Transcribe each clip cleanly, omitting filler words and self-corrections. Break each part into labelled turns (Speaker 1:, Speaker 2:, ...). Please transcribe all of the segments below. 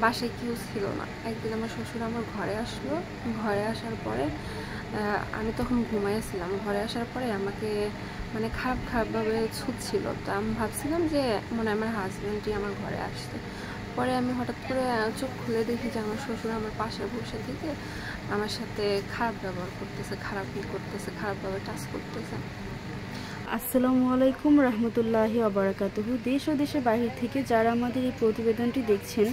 Speaker 1: বাসায় কেউ ছিল না। একদিন আমার শ্বশুর আমার ঘরে আসলো। ঘরে আসার পরে আমি তখন ঘুমাইছিলাম। ঘরে আসার পরে আমাকে মানে খারাপভাবে ছুঁচ্ছিল। তো আমি ভাবছিলাম যে মনে হয় আমার হাজব্যান্ডই আমার ঘরে আসছে। পরে আমি হঠাৎ করে চোখ খুলে দেখি যে আমার শ্বশুর আমার পাশে বসে থেকে আমার সাথে খারাপ ব্যবহার করতেছে, খারাপভাবে টাচ করতেছে।
Speaker 2: আসসালামু আলাইকুম রহমতুল্লাহি ওয়াবারাকাতুহু। দেশ ও দেশের বাইরে থেকে যারা আমাদের এই প্রতিবেদনটি দেখছেন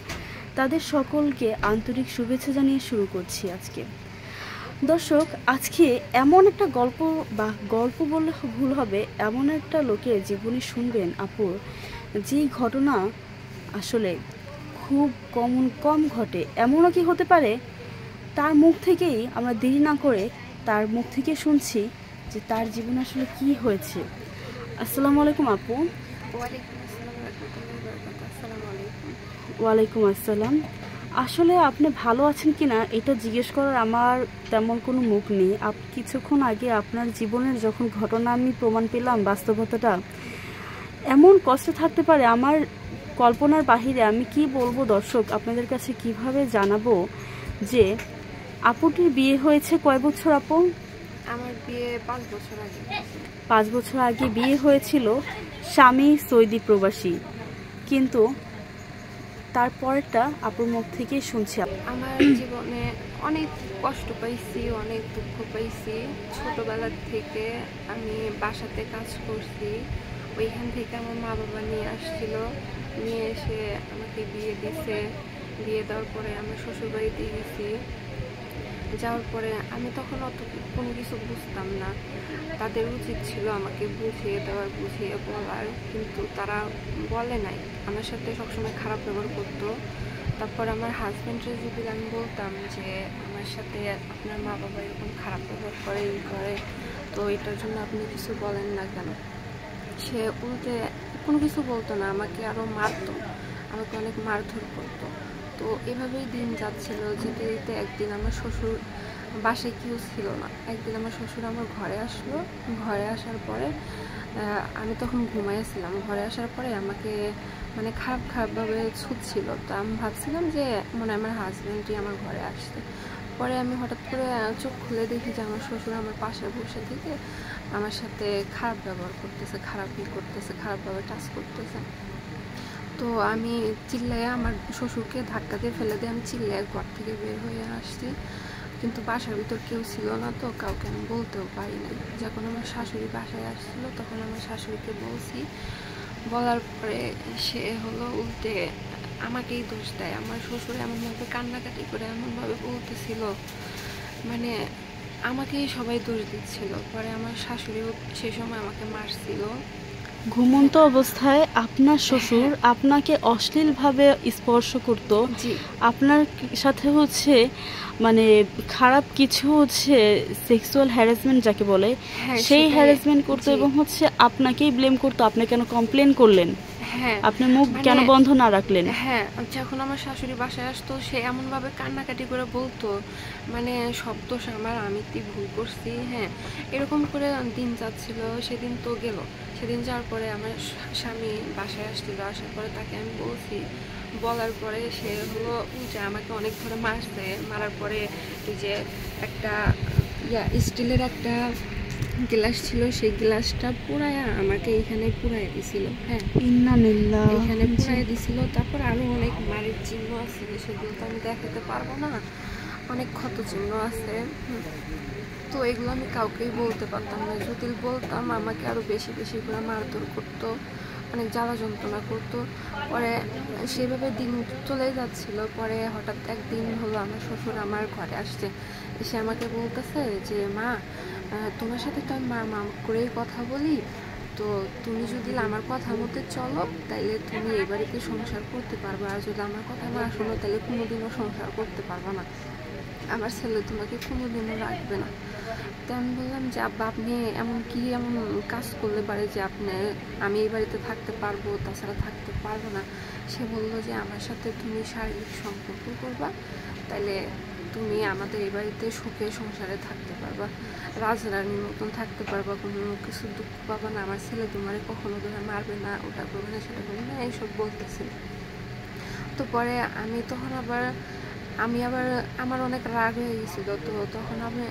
Speaker 2: তাদের সকলকে আন্তরিক শুভেচ্ছা জানিয়ে শুরু করছি আজকে। দর্শক, আজকে এমন একটা গল্প বললে ভুল হবে, এমন একটা লোকের জীবনী শুনবেন আপুর, যেই ঘটনা আসলে খুব কম ঘটে। এমনও কি হতে পারে তার মুখ থেকেই আমরা দেরি না করে তার মুখ থেকে শুনছি যে তার জীবনে আসলে কি হয়েছে। আসসালামু আলাইকুম আপু। ওয়ালাইকুম আসসালাম। আসলে আপনি ভালো আছেন কিনা এটা জিজ্ঞেস করার আমার তেমন কোনো মুখ নেই। কিছুক্ষণ আগে আপনার জীবনের যখন ঘটনা আমি প্রমাণ পেলাম, বাস্তবতাটা এমন কষ্ট থাকতে পারে আমার কল্পনার বাহিরে। আমি কি বলবো দর্শক, আপনাদের কাছে কিভাবে জানাবো যে আপুটির বিয়ে হয়েছে কয় বছর আপু?
Speaker 1: আমার বিয়ে 5 বছর আগে।
Speaker 2: 5 বছর আগে বিয়ে হয়েছিল, স্বামী সৌদি প্রবাসী, কিন্তু তারপরটা আপুর মুখ থেকে শুনছি।
Speaker 1: আমার জীবনে অনেক কষ্ট পাইছি, অনেক দুঃখ পাইছি। ছোটবেলা থেকে আমি বাসাতে কাজ করছি। ওইখান থেকে আমার মা বাবা নিয়ে আসছিল, নিয়ে এসে আমাকে বিয়ে দিছে। বিয়ে দেওয়ার পরে আমি শ্বশুরবাড়িতে গেছি। যাওয়ার পরে আমি তখন অত কোনো কিছু বুঝতাম না। তাদের উচিত ছিল আমাকে বুঝিয়ে দেওয়ার, বুঝিয়ে বলার, কিন্তু তারা বলে নাই। আমার সাথে সবসময় খারাপ ব্যবহার করতো। তারপর আমার হাজব্যান্ডের যদি আমি বলতাম যে আমার সাথে আপনার মা বাবা এরকম খারাপ ব্যবহার করে, তো এটার জন্য আপনি কিছু বলেন না কেন, সে উল্টে কোনো কিছু বলতো না, আমাকে আরও মারতো, আমাকে অনেক মারধর করতো। তো এভাবেই দিন যাচ্ছিল। যেতে যেতে একদিন আমার শ্বশুর বাসায় কেউ ছিল না। একদিন আমার শ্বশুর আমার ঘরে আসলো। ঘরে আসার পরে আমি তখন ঘুমাইছিলাম। ঘরে আসার পরে আমাকে মানে খারাপভাবে ছুঁচ্ছিল। তো আমি ভাবছিলাম যে মনে হয় আমার হাজব্যান্ডই আমার ঘরে আসছে। পরে আমি হঠাৎ করে চোখ খুলে দেখি যে আমার শ্বশুর আমার পাশে বসে থেকে আমার সাথে খারাপ ব্যবহার করতেছে, খারাপভাবে টাচ করতেছে। তো আমি চিল্লাইয়া আমার শ্বশুরকে ধাক্কা দিয়ে ফেলে দিয়ে আমি চিল্লাইয়া ঘর থেকে বের হয়ে আসছি। কিন্তু বাসার ভিতর কেউ ছিল না, তো কাউকে আমি বলতেও পারি নাই। যখন আমার শাশুড়ি বাসায় আসছিল তখন আমার শাশুড়িকে বলছি। বলার পরে সে হলো উল্টে আমাকেই দোষ দেয়। আমার শ্বশুর এমনভাবে কান্নাকাটি করে এমনভাবে বলতেছিল, মানে আমাকেই সবাই দোষ দিচ্ছিল। পরে আমার শাশুড়িও সে সময় আমাকে মারছিল।
Speaker 2: ঘুমন্ত অবস্থায় আপনার শ্বশুর আপনাকে অশ্লীলভাবে স্পর্শ করত, আপনার সাথে হচ্ছে মানে খারাপ কিছু হচ্ছে সেক্সুয়াল হ্যারাসমেন্ট যাকে বলে, সেই হ্যারাসমেন্ট করতো এবং হচ্ছে আপনাকেই ব্লেম করতো। আপনি কেন কমপ্লেন করলেন? আপনি মুখ কেন বন্ধ না রাখলেন?
Speaker 1: হ্যাঁ, যখন আমার শাশুড়ি বাসায় আসতো সে এমনভাবে কান্নাকাটি করে বলতো, মানে সব দোষ আমার, আমি কি ভুল করছি। এরকম করে দিন যাচ্ছিল। সেদিন তো গেল। সেদিন যাওয়ার পরে আমার স্বামী বাসায় আসছিল। আসার পরে তাকে আমি বলছি। বলার পরে সে হলো যে আমাকে অনেক ধরে মারছে। মারার পরে যে একটা স্টিলের একটা গ্লাস ছিল, সেই গ্লাসটা পুরায়া আমাকে এখানে পুরাই দিছিল। এখানে পুরাই দিছিল। তারপর আরো অনেক মারের চিহ্ন আছে, সেগুলো তো আমি দেখাতে পারবো না। অনেক ক্ষত চিহ্ন আছে। তো এগুলো আমি কাউকেই বলতে পারতাম না। যদি বলতাম আমাকে আরো বেশি বেশি করে মারধর করতো, অনেক জ্বালা যন্ত্রণা করতো। পরে সেভাবে দিন চলে যাচ্ছিল। পরে হঠাৎ একদিন হলো আমার শ্বশুর আমার ঘরে আসছে। এসে আমাকে বলতেছে যে মা, তোমার সাথে তো আমি মা করেই কথা বলি, তো তুমি যদি আমার কথা মতো চলো তাইলে তুমি এই বাড়িতে সংসার করতে পারবে, আর যদি আমার কথা না শোনো তাহলে কোনোদিনও সংসার করতে পারবে না, আমার ছেলে তোমাকে কোনোদিনও রাখবে না। তো আমি বললাম যে আব্বা, আপনি এমন কাজ করলে পারে যে আমি এই বাড়িতে থাকতে পারবো, তাছাড়া থাকতে পারবো না। সে বললো যে আমার সাথে তুমি শারীরিক সম্পর্ক করবা, তাইলে তুমি আমাদের এই বাড়িতে সুখে সংসারে থাকতে পারবা, রাজরানীর মতন থাকতে পারবা, কোনো কিছু দুঃখ পাবা না, আমার ছেলে তোমারে কখনো ধরে মারবে না, ওটা করবে না, সেটা করবে না, এইসব বলতেছিল। তো পরে আমি তখন আবার আমার অনেক রাগ হয়ে গেছিল। তো তখন আমি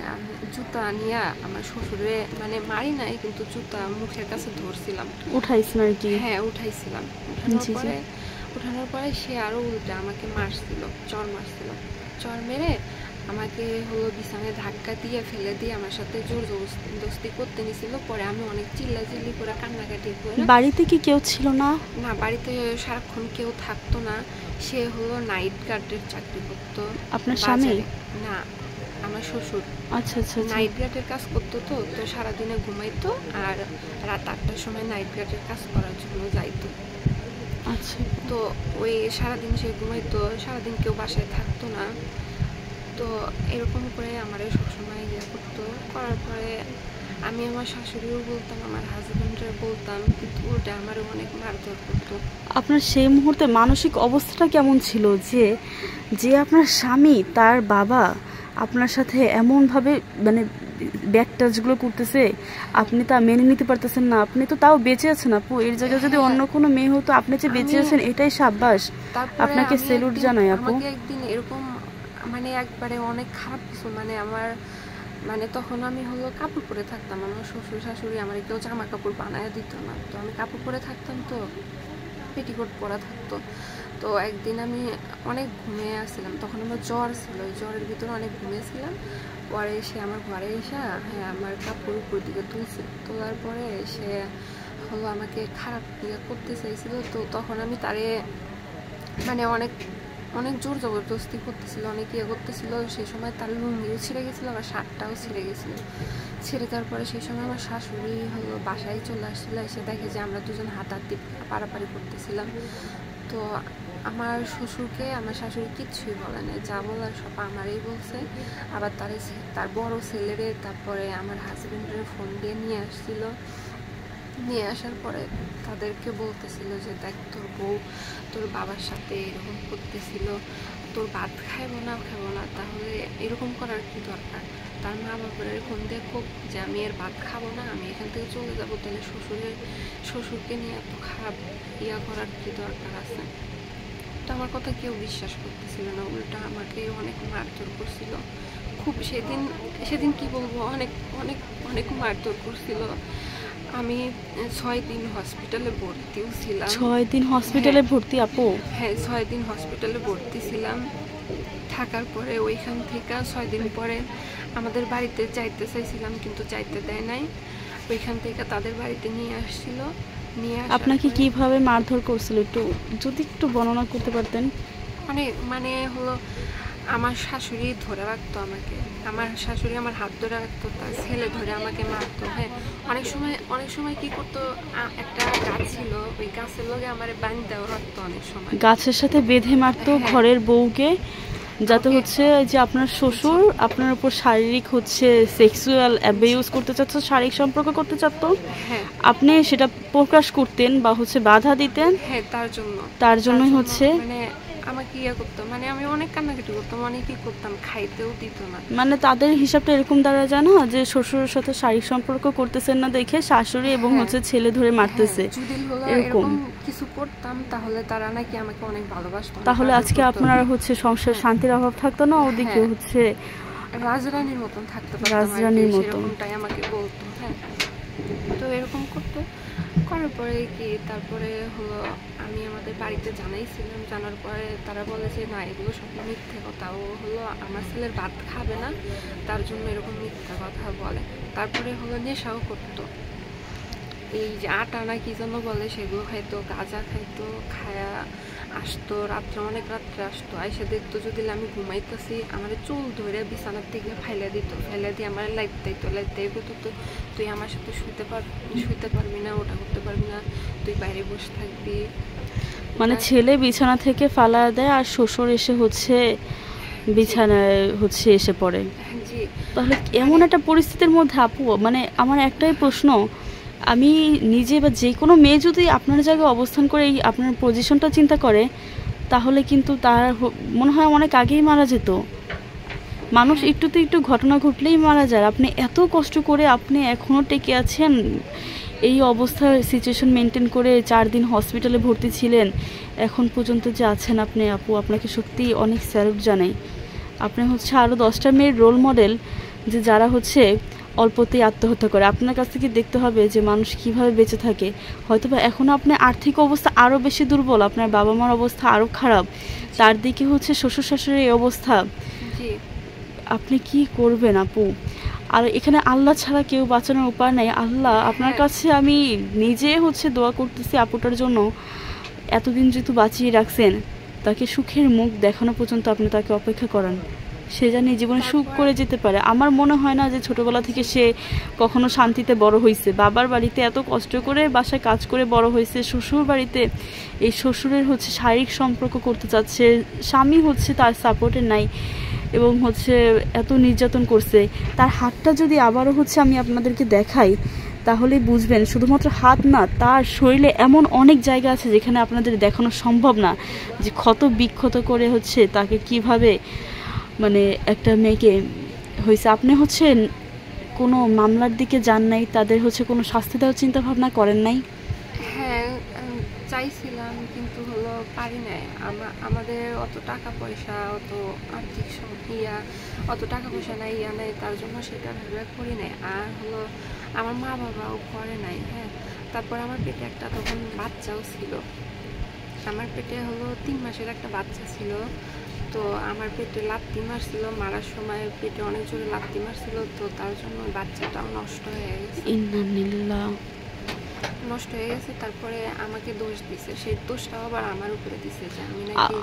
Speaker 1: জুতা নিয়ে আমার শ্বশুরে মানে মারি নাই, কিন্তু জুতা মুখের কাছে ধরছিলাম।
Speaker 2: উঠাইছেন আর কি?
Speaker 1: হ্যাঁ, উঠাইছিলাম। উঠানোর পরে সে আরো উল্টা আমাকে মারছিল, চর মারছিল। চর মেরে আমাকে হলো বিছানায় ধাক্কা দিয়ে ফেলে দিয়ে আমার সাথে জোর জবরদস্তি করতে নিছিল। পরে আমি অনেক চিল্লাচিল্লি করে কান্নাকাটি করে।
Speaker 2: বাড়িতে কি কেউ ছিল না? না,
Speaker 1: বাড়িতে সারাক্ষণ কেউ থাকতো না। সে হলো নাইট গার্ডের চাকরি করতো।
Speaker 2: আপনার স্বামী?
Speaker 1: না, আমার শ্বশুর।
Speaker 2: আচ্ছা আচ্ছা।
Speaker 1: নাইট গার্ডের কাজ করতো। তো সারাদিনে ঘুমাইতো আর রাত 8টার সময় নাইট গার্ডের কাজ করার জন্য যাইতো।
Speaker 2: আচ্ছা।
Speaker 1: তো ওই সারাদিন সে ঘুমাইতো, সারাদিন কেউ বাসায় থাকতো না। তো এরকম করে আমার সবসময় ইয়ে করতো। করার পরে আমি আমার শাশুড়িও বলতাম, আমার হাজবেন্ডের বলতাম, কিন্তু ওটা আমার অনেক মারধর করতো।
Speaker 2: আপনার সেই মুহূর্তে মানসিক অবস্থাটা কেমন ছিল যে যে আপনার স্বামী, তার বাবা আপনার সাথে এমনভাবে মানে ব্যাড টাচগুলো করতেছে, আপনি তা মেনে নিতে পারতেছেন না? আপনি তো তাও বেঁচে আছেন আপু। এর জায়গায় যদি অন্য কোনো মেয়ে হতো, আপনি যে বেঁচে আছেন এটাই সাব্বাস, আপনাকে সেলুট জানাই আপু।
Speaker 1: একদিন এরকম মানে একবারে অনেক খারাপ কিছু মানে তখন আমি হলো কাপড় পরে থাকতাম। আমার শ্বশুর শাশুড়ি আমার কেউ জামা কাপড় বানায় দিত না। তো আমি কাপড় পরে থাকতাম, তো পেটিকোট পরা থাকতো। তো একদিন আমি অনেক ঘুমিয়ে আসছিলাম, তখন আমার জ্বর ছিল। জ্বরের ভিতরে অনেক ঘুমিয়েছিলাম। পরে সে আমার ঘরে এসে আমার কাপড় উপর দিকে তুলছে। তোলার পরে সে হলো আমাকে খারাপ ইয়ে করতে চাইছিল। তো তখন আমি তারে মানে অনেক জোর জবরদস্তি করতেছিল, অনেক ইয়ে করতেছিল। সেই সময় তার লুঙ্গিও ছিঁড়ে গেছিলো, আবার শার্টটাও ছিঁড়ে গেছিলো। ছিঁড়ে দেওয়ার পরে সেই সময় আমার শাশুড়ি হলো বাসায় চলে আসছিলো। এসে দেখে যে আমরা দুজন হাতাহাতি পারাপারি করতেছিলাম। তো আমার শ্বশুরকে আমার শাশুড়ি কিচ্ছুই বলে না, যা বলার সব আমারই বলছে। আবার তার বড় ছেলেরে তারপরে আমার হাজবেন্ডের ফোন দিয়ে নিয়ে আসছিল। নিয়ে আসার পরে তাদেরকে বলতেছিল যে দেখ, তোর বউ তোর বাবার সাথে এরকম করতেছিল, তোর ভাত খাইবো না তাহলে এরকম করার কি দরকার? তার মা বাবার ফোন দিয়ে খুব যে আমি এর ভাত খাবো না, আমি এখান থেকে চলে যাবো, তাহলে শ্বশুরকে নিয়ে এত খারাপ ইয়া করার কি দরকার আছে? তো আমার কথা কেউ বিশ্বাস করতেছিল না, উল্টা আমাকে অনেক মারধর করছিল। খুব সেদিন কি বলবো, অনেক অনেক অনেক মারধর করছিল। আমি 6 দিন হসপিটালে ভর্তিও ছিলাম।
Speaker 2: 6 দিন হসপিটালে ভর্তি আপু?
Speaker 1: হ্যাঁ, 6 দিন হসপিটালে ভর্তি ছিলাম। থাকার পরে ওইখান থেকে 6 দিন পরে আমাদের বাড়িতে যাইতে চাইছিলাম, কিন্তু যাইতে দেয় নাই। ওইখান থেকে তাদের বাড়িতে নিয়ে আসছিল।
Speaker 2: আপনাকে কিভাবে মারধর করছিল যদি একটু বর্ণনা করতে পারতেন?
Speaker 1: মানে হলো আমার শাশুড়ি ধরে রাখতো আমাকে, আমার শাশুড়ি আমার হাত ধরে রাখতো, তার ছেলে ধরে আমাকে মারতো। হ্যাঁ, অনেক সময় কি করতো, একটা গাছ ছিল, ওই গাছের লগে আমার বাঁধতেও রাখতো। অনেক সময়
Speaker 2: গাছের সাথে বেঁধে মারতো ঘরের বউকে, যাতে হচ্ছে যে আপনার শ্বশুর আপনার উপর শারীরিক সেক্সুয়াল অ্যাবিউজ করতে চাচ্ছ, শারীরিক সম্পর্ক করতে চাচ্তো।
Speaker 1: হ্যাঁ,
Speaker 2: আপনি সেটা প্রকাশ করতেন বা বাধা দিতেন।
Speaker 1: হ্যাঁ,
Speaker 2: তার জন্যই
Speaker 1: মানে আমাকে ইয়ে করতো, মানে আমি অনেক কান্নাকাটি করতাম, অনেকই করতাম, খাইতেও দিত না।
Speaker 2: মানে তাদের হিসাবটা এরকম দ্বারা যায় না যে শ্বশুরের সাথে শারীরিক সম্পর্ক করতেছেন না দেখে শাশুড়ি এবং ছেলে ধরে মারতেছে।
Speaker 1: যদি এরকম কিছু করতাম তাহলে তারা নাকি আমাকে অনেক ভালোবাসতো।
Speaker 2: তাহলে আজকে আপনার সংসার শান্তির অভাব থাকতো না, ওদিকে
Speaker 1: রাজরানীর মতন থাকতে পারতাম,
Speaker 2: রাজরানীর মতন।
Speaker 1: তাই আমাকে বলতো। হ্যাঁ, তো এরকম করতো। করার পরে কি তারপরে হলো আমি আমাদের বাড়িতে জানাইছিলাম। জানার পরে তারা বলে যে না, এগুলো সব মিথ্যে কথা। ও হলো আমার ছেলের ভাত খাবে না, তার জন্য এরকম মিথ্যা কথা বলে। তারপরে হলো নেশাও করতো, এই যে আটা না কি যেন বলে, সেগুলো খাইতো, গাঁজা খাইতো। খায়া আসতো রাত্রে, অনেক রাত্রে আসতো। আইসা দেখতো যদি আমি ঘুমাইতেছি, আমার চুল ধরে বিছানার থেকে ফাইলা দিয়ে আমার লাইতে বলতো, তুই আমার সাথে শুইতে পারবি না, ওটা করতে পারবি না, তুই বাইরে বসে থাকবি।
Speaker 2: মানে ছেলে বিছানা থেকে ফালা দেয় আর শ্বশুর এসে বিছানায় এসে পড়ে। তাহলে এমন একটা পরিস্থিতির মধ্যে আপু, মানে আমার একটাই প্রশ্ন, আমি নিজে বা যে কোনো মেয়ে যদি আপনার জায়গায় অবস্থান করে এই আপনার পজিশনটা চিন্তা করে, তাহলে কিন্তু তার মনে হয় অনেক আগেই মারা যেত। মানুষ একটু ঘটনা ঘটলেই মারা যায়। আপনি এত কষ্ট করে আপনি এখনও টেকে আছেন, এই অবস্থার সিচুয়েশন মেনটেন করে 4 দিন হসপিটালে ভর্তি ছিলেন, এখন পর্যন্ত যে আছেন আপনি আপু, আপনাকে সত্যি অনেক স্যালুট জানাই। আপনি হচ্ছে আরও 10টা মেয়ের রোল মডেল, যে যারা হচ্ছে অল্পতেই আত্মহত্যা করে। আপনার কাছ থেকে দেখতে হবে যে মানুষ কিভাবে বেঁচে থাকে। হয়তোবা এখনও আপনার আর্থিক অবস্থা আরও বেশি দুর্বল, আপনার বাবা মার অবস্থা আরও খারাপ, তার দিকে হচ্ছে শ্বশুর শাশুড়ির এই অবস্থা, আপনি কি করবেন আপু? আর এখানে আল্লাহ ছাড়া কেউ বাঁচানোর উপায় নাই। আল্লাহ আপনার কাছে আমি নিজে হচ্ছে দোয়া করতেছি আপুটার জন্য, এতদিন যেহেতু বাঁচিয়ে রাখছেন, তাকে সুখের মুখ দেখানো পর্যন্ত আপনি তাকে অপেক্ষা করান, সে জানি জীবনে সুখ করে যেতে পারে। আমার মনে হয় না যে ছোটবেলা থেকে সে কখনো শান্তিতে বড় হয়েছে। বাবার বাড়িতে এত কষ্ট করে বাসায় কাজ করে বড় হয়েছে, শ্বশুর বাড়িতে এই শ্বশুরের হচ্ছে শারীরিক সম্পর্ক করতে চাচ্ছে, স্বামী হচ্ছে তার সাপোর্টে নাই, এবং হচ্ছে এত নির্যাতন করছে। তার হাতটা যদি আবারও হচ্ছে আমি আপনাদেরকে দেখাই, তাহলে বুঝবেন শুধুমাত্র হাত না, তার শরীরে এমন অনেক জায়গা আছে যেখানে আপনাদের দেখানো সম্ভব না, যে ক্ষত বিক্ষত করে হচ্ছে তাকে কিভাবে মানে একটা মেয়েকে হয়েছে। আপনি হচ্ছে কোনো মামলার দিকে যান নাই, তাদের হচ্ছে কোনো শাস্তি দেওয়ার চিন্তা ভাবনা করেন নাই?
Speaker 1: হ্যাঁ, চাইছিলাম, কিন্তু হলো পারি নাই। আমাদের অত টাকা পয়সা, অত আর্থিক অত টাকা পয়সা নাই, নাই, তার জন্য সেটা ভেবে করি নাই। আর হলো আমার মা বাবাও করে নাই। হ্যাঁ, তারপর আমার পেটে একটা তখন বাচ্চাও ছিল। আমার পেটে হলো 3 মাসের একটা বাচ্চা ছিল। তো আমার পেটে লাত্তি মারছিল, মারার সময় পেটে অনেক জোরে লাত্তি মারছিল, তো তার জন্য বাচ্চাটাও নষ্ট হয়ে গেছে। নষ্ট হয়ে গেছে। তারপরে আমাকে দোষ দিছে, সেই দোষটাও আবার আমার উপরে দিছে যে আমি নাকি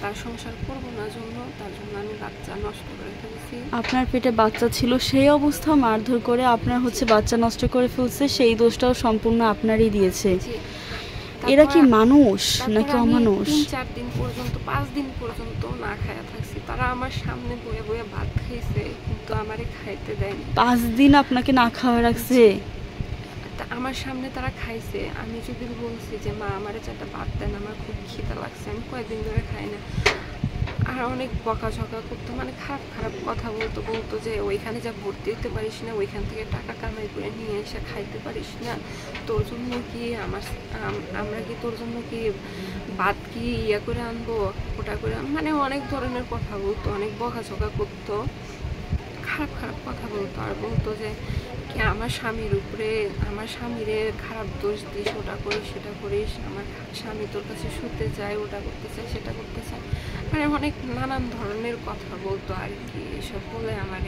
Speaker 1: তার সংসার করবো না জন্য, তার জন্য আমি বাচ্চা নষ্ট করে ফেলছি।
Speaker 2: আপনার পেটে বাচ্চা ছিল, সেই অবস্থা মারধর করে আপনার হচ্ছে বাচ্চা নষ্ট করে ফেলছে, সেই দোষটাও সম্পূর্ণ আপনারই দিয়েছে। এরা কি মানুষ নাকি অমানুষ?
Speaker 1: 3-4 দিন পর্যন্ত, 5 দিন পর্যন্ত না খায়া থাকছি। তারা আমার সামনে বয়ে বয়ে ভাত খাইছে, কিন্তু আমারে খাইতে দেয়নি।
Speaker 2: 5 দিন আপনাকে না খাওয়া রাখছে?
Speaker 1: আমার সামনে তারা খাইছে। আমি যদি বলছি যে মা আমারে 4টা ভাত দেন, আমার খুব খিদা লাগছে, আমি কয়েকদিন ধরে খাই না, আর অনেক বকাঝকা করতো, মানে খারাপ খারাপ কথা বলতো যে ওইখানে যা ভর্তি হতে পারিস না, ওইখান থেকে টাকা কামাই করে নিয়ে এসে খাইতে পারিস না, তোর জন্য কি আমরা কি তোর জন্য কি ভাত কি ইয়া করে আনবো, ওটা করে, মানে অনেক ধরনের কথা বলতো, অনেক বকাঝকা করতো, খারাপ খারাপ কথা বলতো। আর বলতো যে কি আমার স্বামীর উপরে, আমার স্বামীরে খারাপ দোষ দিস, ওটা করিস সেটা করিস, আমার স্বামী তোর কাছে শুতে চায়, ওটা করতে চায় সেটা করতে চায়, মানে অনেক নানান ধরনের কথা বলতো আর কি। এসব বলে আমার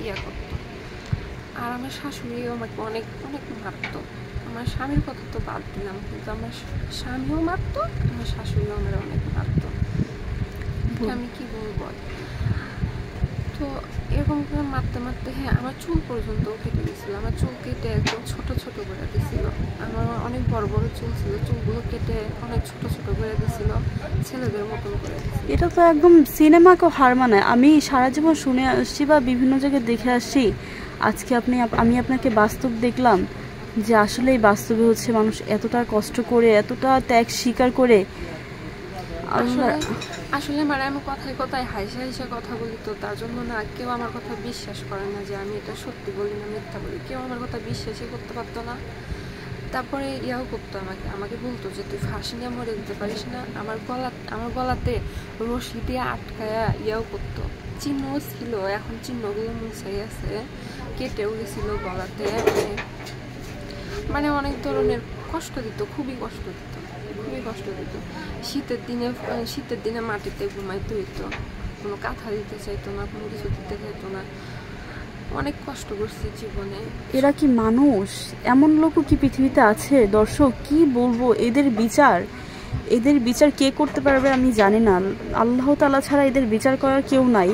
Speaker 1: ইয়া করতো। আর আমার শাশুড়িও আমাকে অনেক অনেক মারতো। আমার স্বামীর কথা তো বাদ দিলাম, কিন্তু আমার স্বামীও মারতো, আমার শাশুড়িও আমার অনেক মারতো। আমি কি বলবো। তো এরকম করে মারতে মারতে, হ্যাঁ, আমার চুল পর্যন্ত কেটে দিয়েছিল। আমার চুল কেটে একদম ছোট ছোট করে দিয়েছিল। আমার অনেক বড় বড় চুল ছিল, চুলগুলো কেটে অনেক ছোট ছোট করে দিয়েছিল, ছেলেদের মতন করে।
Speaker 2: এটা তো একদম সিনেমাকেও হার মানায়। আমি সারা জীবন শুনে আসছি বা বিভিন্ন জায়গায় দেখে আসছি, আজকে আমি আপনাকে বাস্তব দেখলাম যে আসলে এই বাস্তবে হচ্ছে মানুষ এতটা কষ্ট করে, এতটা ত্যাগ স্বীকার করে।
Speaker 1: আসলে মানে আমি কথায় কথায় হাইসা হাইসা কথা বলি, তো তার জন্য না কেউ আমার কথা বিশ্বাস করে না যে আমি এটা সত্যি বলি না মিথ্যা বলি, কেউ আমার কথা বিশ্বাসই করতে পারতো না। তারপরে ইয়াও করতো, আমাকে বলতো যে তুই ফাঁসি নিয়ে মরে দিতে পারিস না। আমার গলাতে রশি দিয়ে আটকায়া ইয়াও করতো, চিহ্নও ছিল, এখন চিহ্নগুলো মুছে গেছে, কেটেও গেছিল গলাতে, মানে অনেক ধরনের কষ্ট দিত, খুবই কষ্ট দিত। শীতের দিনে মাটিতে ঘুমাইতে হইতো, কোনো কাঁথা দিতে চাইতো না, কোনো কিছু দিতে চাইতো না, অনেক কষ্ট করছি জীবনে।
Speaker 2: এরা কি মানুষ? এমন লোকও কি পৃথিবীতে আছে? দর্শক কি বলবো, এদের বিচার কে করতে পারবে আমি জানি না। আল্লাহ তাআলা ছাড়া এদের বিচার করার কেউ নাই।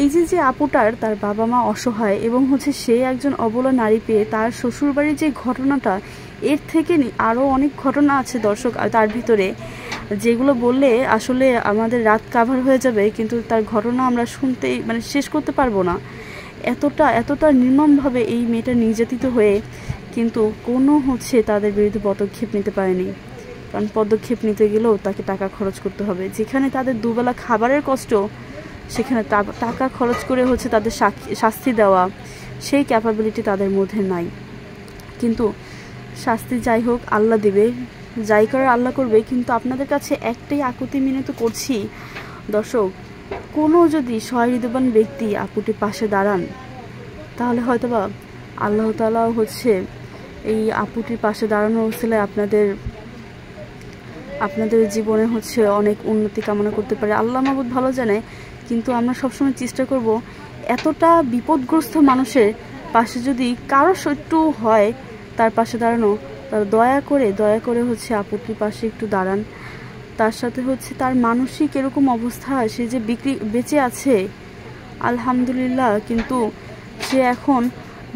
Speaker 2: এই যে আপুটার তার বাবা মা অসহায়, এবং হচ্ছে সে একজন অবলা নারী পেয়ে তার শ্বশুরবাড়ির যে ঘটনাটা, এর থেকে আরও অনেক ঘটনা আছে দর্শক তার ভিতরে, যেগুলো বললে আসলে আমাদের রাত কাভার হয়ে যাবে, কিন্তু তার ঘটনা আমরা শুনতেই মানে শেষ করতে পারবো না। এতটা নির্মমভাবে এই মেয়েটা নির্যাতিত হয়ে কিন্তু কোনো হচ্ছে তাদের বিরুদ্ধে পদক্ষেপ নিতে পারেনি। কারণ পদক্ষেপ নিতে গেলেও তাকে টাকা খরচ করতে হবে। যেখানে তাদের দুবেলা খাবারের কষ্ট, সেখানে টাকা খরচ করে হচ্ছে তাদের শাস্তি দেওয়া, সেই ক্যাপাবিলিটি তাদের মধ্যে নাই। কিন্তু শাস্তি যাই হোক আল্লাহ দিবে, যাই করার আল্লাহ করবে। কিন্তু আপনাদের কাছে একটাই আকুতি মিনতি করছি দর্শক, কোনো যদি সহৃদয়বান ব্যক্তি আপুটির পাশে দাঁড়ান, তাহলে হয়তোবা আল্লাহ তাআলা হচ্ছে এই আপুটির পাশে দাঁড়ানোর উসিলায় আপনাদের জীবনে হচ্ছে অনেক উন্নতি কামনা করতে পারে, আল্লাহ মাবুদ ভালো জানে। কিন্তু আমরা সবসময় চেষ্টা করব এতটা বিপদগ্রস্ত মানুষের পাশে যদি কারো একটু হয় তার পাশে দাঁড়ানো, তার দয়া করে হচ্ছে আপুটির পাশে একটু দাঁড়ান। তার সাথে হচ্ছে তার মানসিক এরকম অবস্থা, সে যে বেঁচে আছে আলহামদুলিল্লাহ, কিন্তু সে এখন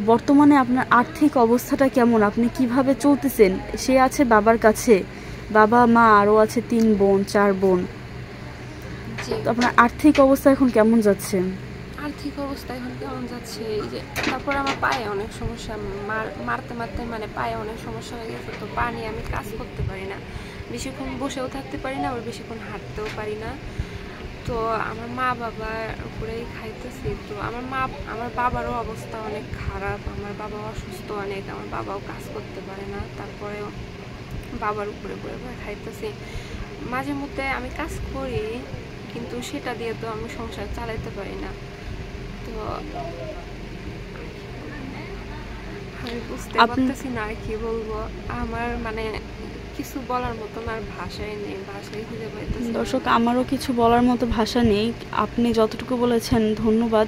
Speaker 2: বর্তমানে আপনার আর্থিক অবস্থাটা কেমন, আপনি কিভাবে চলতেছেন? সে আছে বাবার কাছে, বাবা মা আরও আছে 3 বোন 4 বোন। তো আপনার আর্থিক অবস্থা এখন কেমন যাচ্ছে?
Speaker 1: আর্থিক অবস্থা এখন কেমন যাচ্ছে, এই যে তারপর আমার পায়ে অনেক সমস্যা, মারতে মানে পায়ে অনেক সমস্যা হয়ে গেছে। তো পা নিয়ে আমি কাজ করতে পারি না, বেশিক্ষণ বসেও থাকতে পারি না, আবার বেশিক্ষণ হাঁটতেও পারি না। তো আমার মা বাবার উপরেই খাইতেছি। তো আমার বাবারও অবস্থা অনেক খারাপ, আমার বাবা অসুস্থ অনেক, আমার বাবাও কাজ করতে পারে না, তারপরেও বাবার উপরে খাইতেছি। মাঝে মধ্যে আমি কাজ করি, কিন্তু সেটা দিয়ে তো আমি সংসার চালাইতে পারি না। তো আমি বুঝতে পারতেছি না আর কি বলবো, আমার মানে কিছু বলার মতন আর ভাষাই নেই, ভাষাই খুঁজে পাইতেছি।
Speaker 2: দর্শক, আমারও কিছু বলার মতো ভাষা নেই। আপনি যতটুকু বলেছেন ধন্যবাদ।